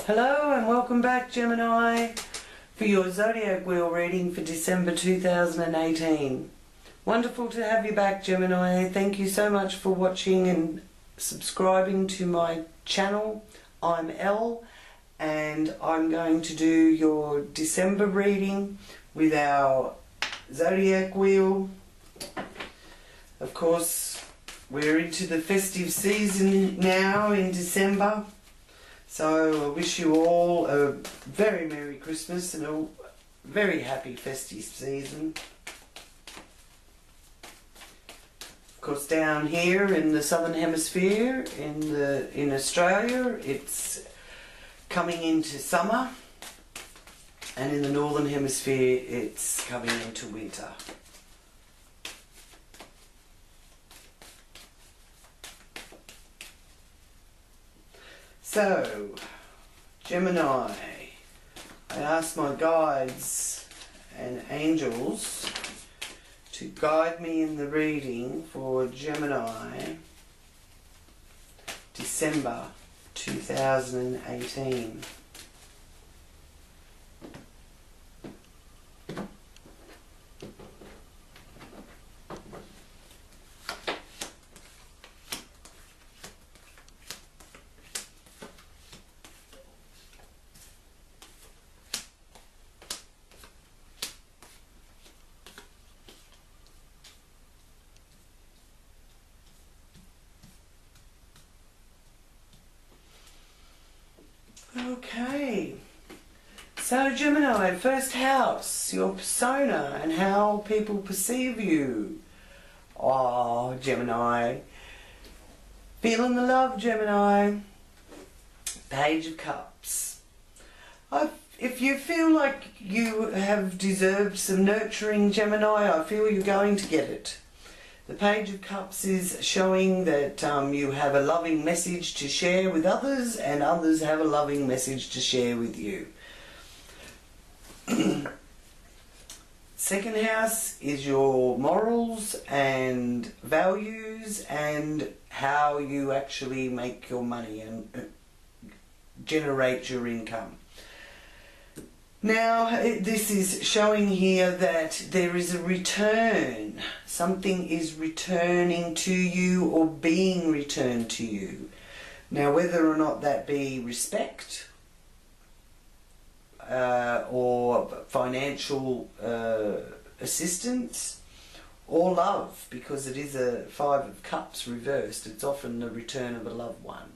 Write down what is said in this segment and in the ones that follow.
Hello and welcome back, Gemini, for your zodiac wheel reading for December 2018. Wonderful to have you back, Gemini. Thank you so much for watching and subscribing to my channel. I'm Elle and I'm going to do your December reading with our zodiac wheel. Of course, we're into the festive season now in December. So I wish you all a very Merry Christmas and a very happy festive season. Of course, down here in the Southern Hemisphere, in Australia, it's coming into summer, and in the Northern Hemisphere, it's coming into winter. So, Gemini, I asked my guides and angels to guide me in the reading for Gemini, December 2018. Okay, so Gemini, first house, your persona and how people perceive you. Oh, Gemini, feeling the love, Gemini. Page of Cups. If you feel like you have deserved some nurturing, Gemini, I feel you're going to get it. The Page of Cups is showing that you have a loving message to share with others and others have a loving message to share with you. Second house is your morals and values and how you actually make your money and generate your income. Now, this is showing here that there is a return. Something is returning to you or being returned to you. Now, whether or not that be respect or financial assistance or love, because it is a Five of Cups reversed, it's often the return of a loved one.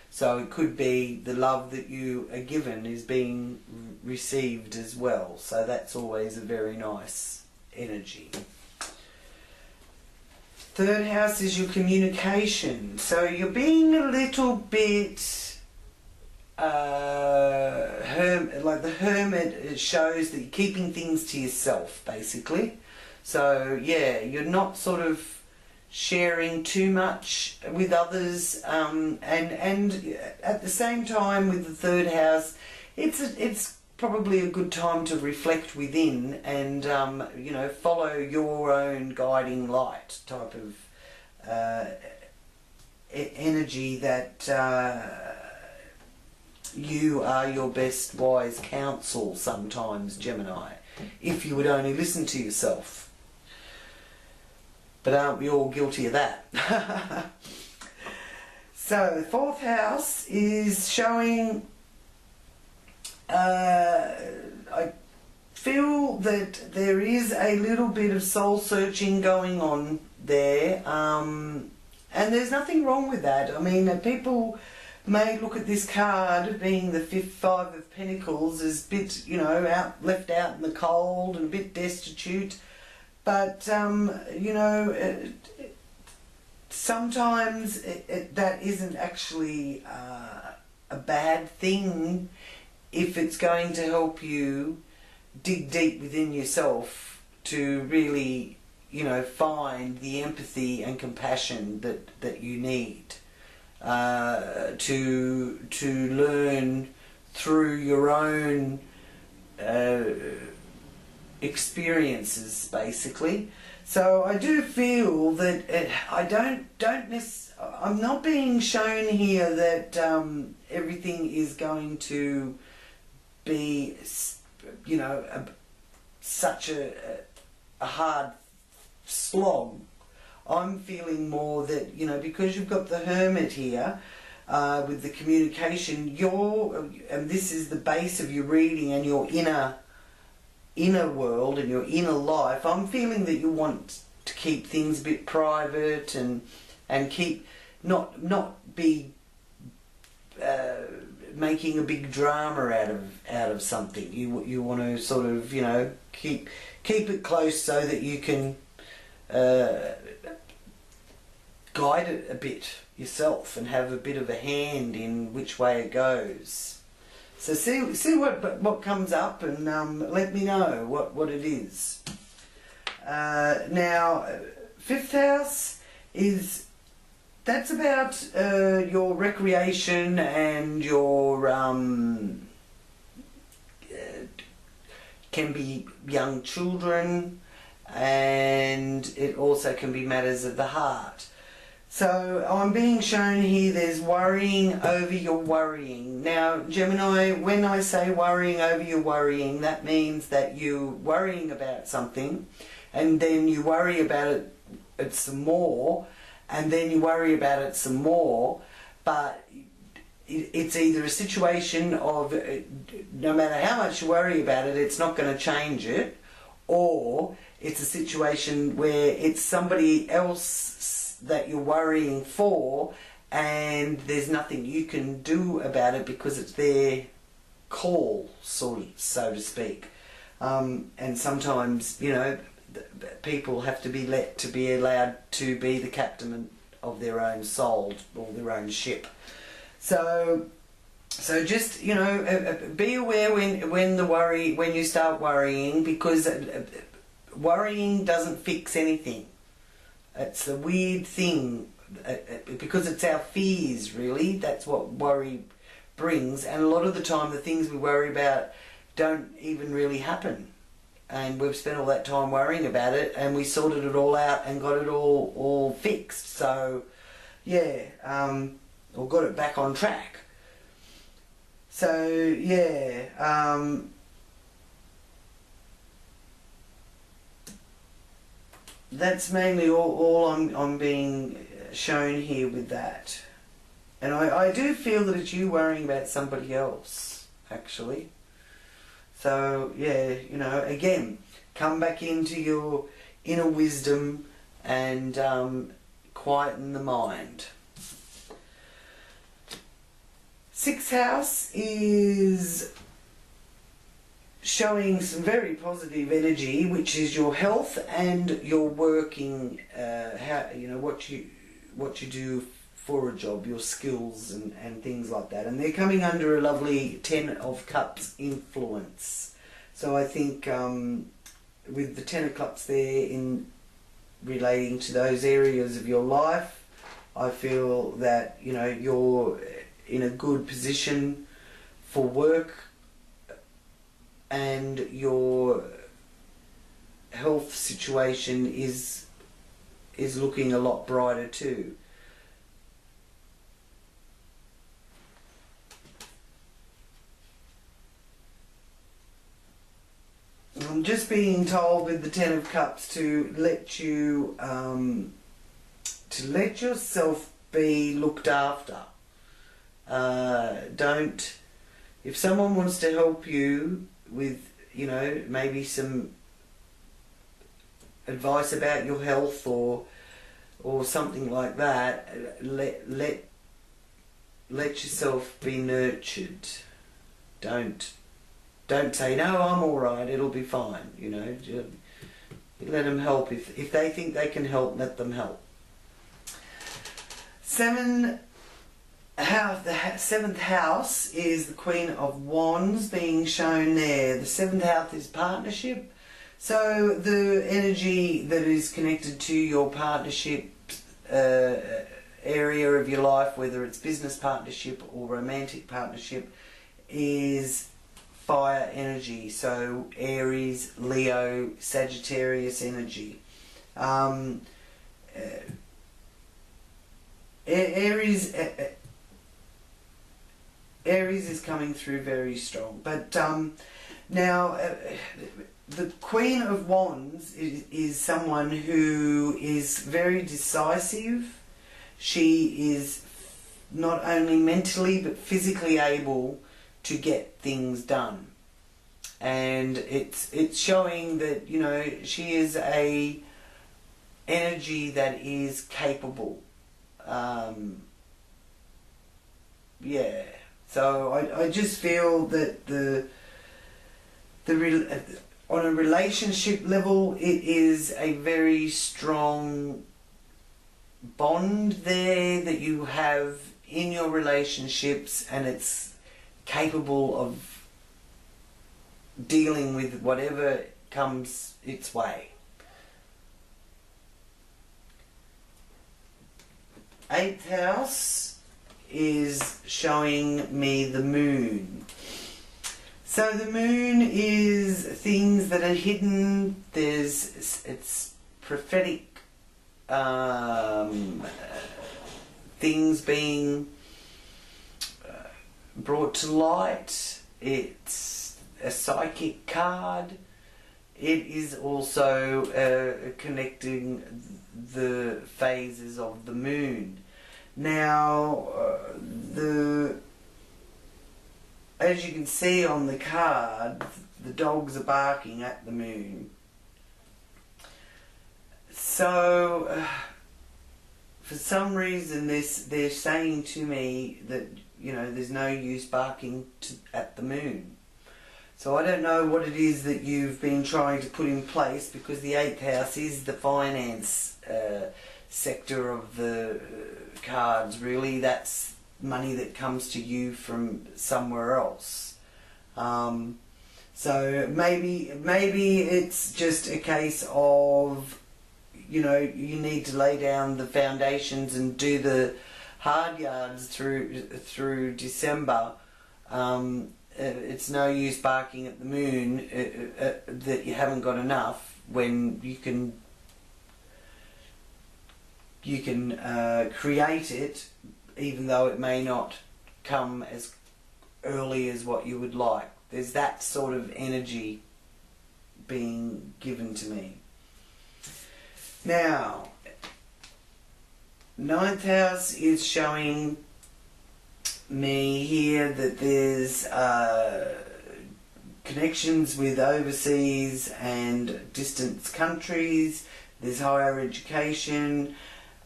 So it could be the love that you are given is being received as well. So that's always a very nice energy. Third house is your communication. So you're being a little bit like the hermit. It shows that you're keeping things to yourself, basically. So yeah, you're not sort of sharing too much with others, and at the same time with the third house, it's probably a good time to reflect within and you know, follow your own guiding light type of energy that you are your best wise counsel sometimes, Gemini, if you would only listen to yourself. But aren't we all guilty of that? So the fourth house is showing, I feel that there is a little bit of soul searching going on there, and there's nothing wrong with that. I mean, people may look at this card being the Five of Pentacles as a bit, you know, left out in the cold and a bit destitute. But, you know, sometimes that isn't actually a bad thing if it's going to help you dig deep within yourself to really, you know, find the empathy and compassion that you need to learn through your own experiences, basically. So I do feel that I'm not being shown here that everything is going to be, you know, such a hard slog. I'm feeling more that, you know, because you've got the Hermit here with the communication, and this is the base of your reading and your inner world and your inner life. I'm feeling that you want to keep things a bit private and keep not be making a big drama out of something. You want to sort of, you know, keep it close so that you can guide it a bit yourself and have a bit of a hand in which way it goes. So see what comes up, and let me know what it is. Now, fifth house that's about your recreation and your can be young children, and it also can be matters of the heart. So I'm being shown here there's worrying over your worrying. Now, Gemini, when I say worrying over your worrying, that means that you're worrying about something and then you worry about it some more, and then you worry about it some more, but it's either a situation of no matter how much you worry about it, it's not going to change it, or it's a situation where it's somebody else that you're worrying for and there's nothing you can do about it because it's their call, so to speak. And sometimes, you know, people have to be allowed to be the captain of their own soul or their own ship. So just, you know, be aware when you start worrying, because worrying doesn't fix anything. It's a weird thing, because it's our fears, really. That's what worry brings, and a lot of the time the things we worry about don't even really happen, and we've spent all that time worrying about it, and we sorted it all out and got it all fixed. So yeah, or got it back on track. So yeah, that's mainly all I'm being shown here with that. And I do feel that it's you worrying about somebody else, actually. So yeah, you know, again, come back into your inner wisdom and quieten the mind. Sixth house is showing some very positive energy, which is your health and your working, how, you know, what you do for a job, your skills and things like that. And they're coming under a lovely 10 of Cups influence. So I think with the 10 of Cups there in relating to those areas of your life, I feel that, you know, you're in a good position for work, and your health situation is looking a lot brighter too. I'm just being told with the 10 of Cups to let yourself be looked after. If someone wants to help you with, you know, maybe some advice about your health or something like that, let yourself be nurtured. Don't say, no, I'm all right, it'll be fine. You know, just let them help. If they think they can help, let them help. The seventh house is the Queen of Wands being shown there. The seventh house is partnership. So the energy that is connected to your partnership area of your life, whether it's business partnership or romantic partnership, is fire energy, so Aries, Leo, Sagittarius energy. Aries is coming through very strong, but now the Queen of Wands is someone who is very decisive. She is not only mentally but physically able to get things done, and it's showing that, you know, she is a energy that is capable. Yeah, so I just feel that on a relationship level, it is a very strong bond there that you have in your relationships, and it's capable of dealing with whatever comes its way. 8th house is showing me the moon. So the moon is things that are hidden. It's prophetic things being brought to light. It's a psychic card. It is also connecting the phases of the moon. Now, as you can see on the card, the dogs are barking at the moon. So, for some reason, they're saying to me that, you know, there's no use barking at the moon. So I don't know what it is that you've been trying to put in place, because the 8th house is the finance sector of the cards, really. That's money that comes to you from somewhere else. So maybe it's just a case of, you know, you need to lay down the foundations and do the hard yards through December. It's no use barking at the moon that you haven't got enough, when you can create it, even though it may not come as early as what you would like. There's that sort of energy being given to me. Now, 9th house is showing me here that there's connections with overseas and distant countries. There's higher education,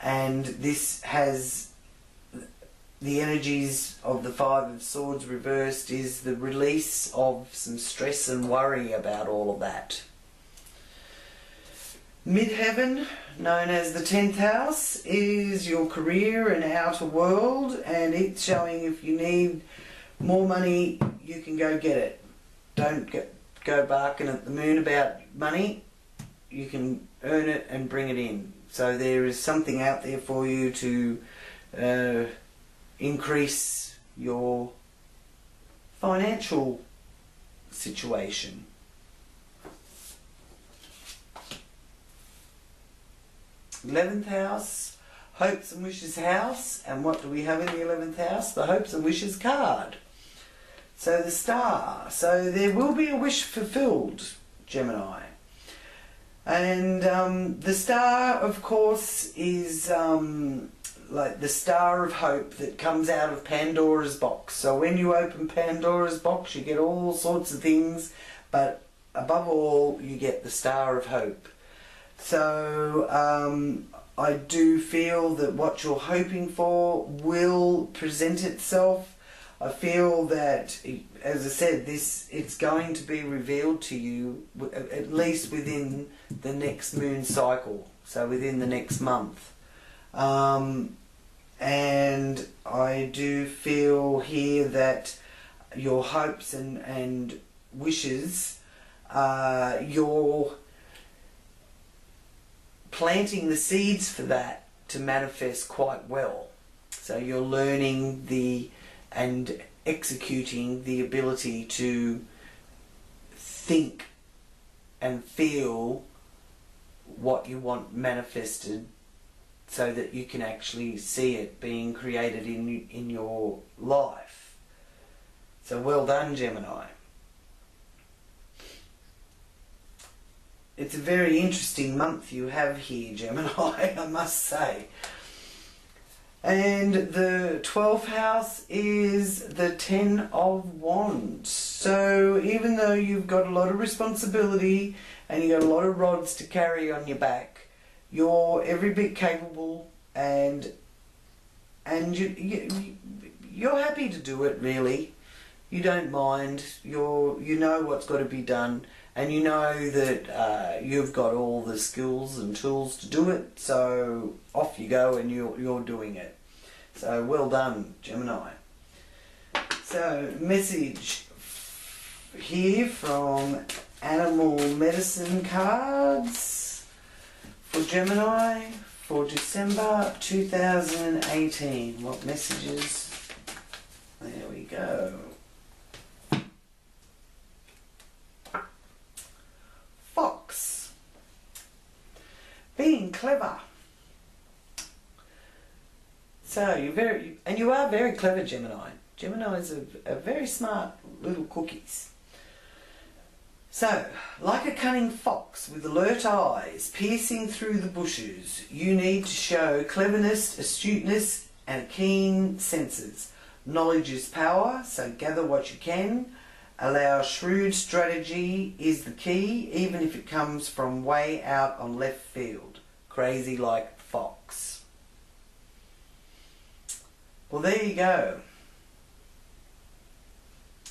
and this has the energies of the 5 of Swords reversed, is the release of some stress and worry about all of that. Midheaven, known as the 10th house, is your career and outer world, and it's showing if you need more money, you can go get it. Don't go barking at the moon about money. You can earn it and bring it in. So there is something out there for you to increase your financial situation. '11th house, hopes and wishes house, and what do we have in the 11th house? The hopes and wishes card. So the star. So there will be a wish fulfilled, Gemini. And the star, of course, is like the star of hope that comes out of Pandora's box. So when you open Pandora's box, you get all sorts of things, but above all, you get the star of hope. So I do feel that what you're hoping for will present itself. I feel that, as I said, it's going to be revealed to you at least within the next moon cycle, so within the next month. And I do feel here that your hopes and wishes, you're planting the seeds for that to manifest quite well. So you're learning and executing the ability to think and feel what you want manifested, so that you can actually see it being created in your life. So well done, Gemini. It's a very interesting month you have here, Gemini, I must say. And the 12th house is the 10 of Wands. So even though you've got a lot of responsibility and you've got a lot of rods to carry on your back, you're every bit capable, and you're happy to do it, really. You don't mind. You know what's got to be done, and you know that you've got all the skills and tools to do it. So off you go, and you're doing it. So well done, Gemini. So message here from Animal Medicine cards for Gemini for December 2018. What messages? There we go. Fox. Being clever. So you are very clever, Gemini. Geminis are very smart little cookies. So, like a cunning fox with alert eyes piercing through the bushes, you need to show cleverness, astuteness, and keen senses. Knowledge is power, so gather what you can. Allow shrewd strategy is the key, even if it comes from way out on left field. Crazy like fox. Well, there you go.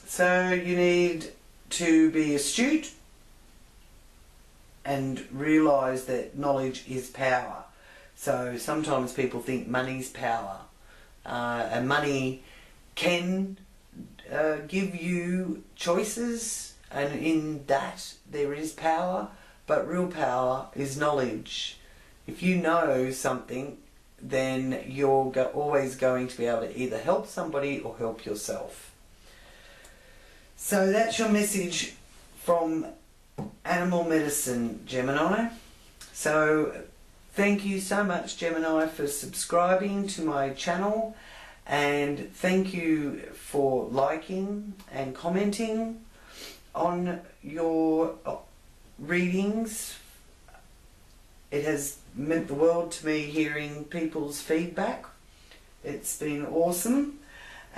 So you need to be astute and realise that knowledge is power. So sometimes people think money's power, and money can give you choices, and in that there is power, but real power is knowledge. If you know something, then you're always going to be able to either help somebody or help yourself. So that's your message from Animal Medicine, Gemini. So thank you so much, Gemini, for subscribing to my channel, and thank you for liking and commenting on your readings. It has meant the world to me hearing people's feedback. It's been awesome.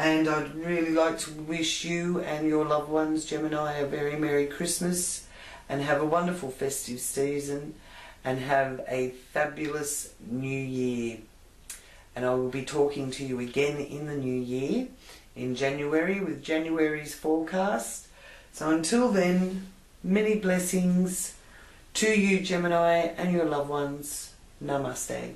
And I'd really like to wish you and your loved ones, Gemini, a very Merry Christmas, and have a wonderful festive season, and have a fabulous New Year. And I will be talking to you again in the New Year, in January, with January's forecast. So until then, many blessings to you, Gemini, and your loved ones. Namaste.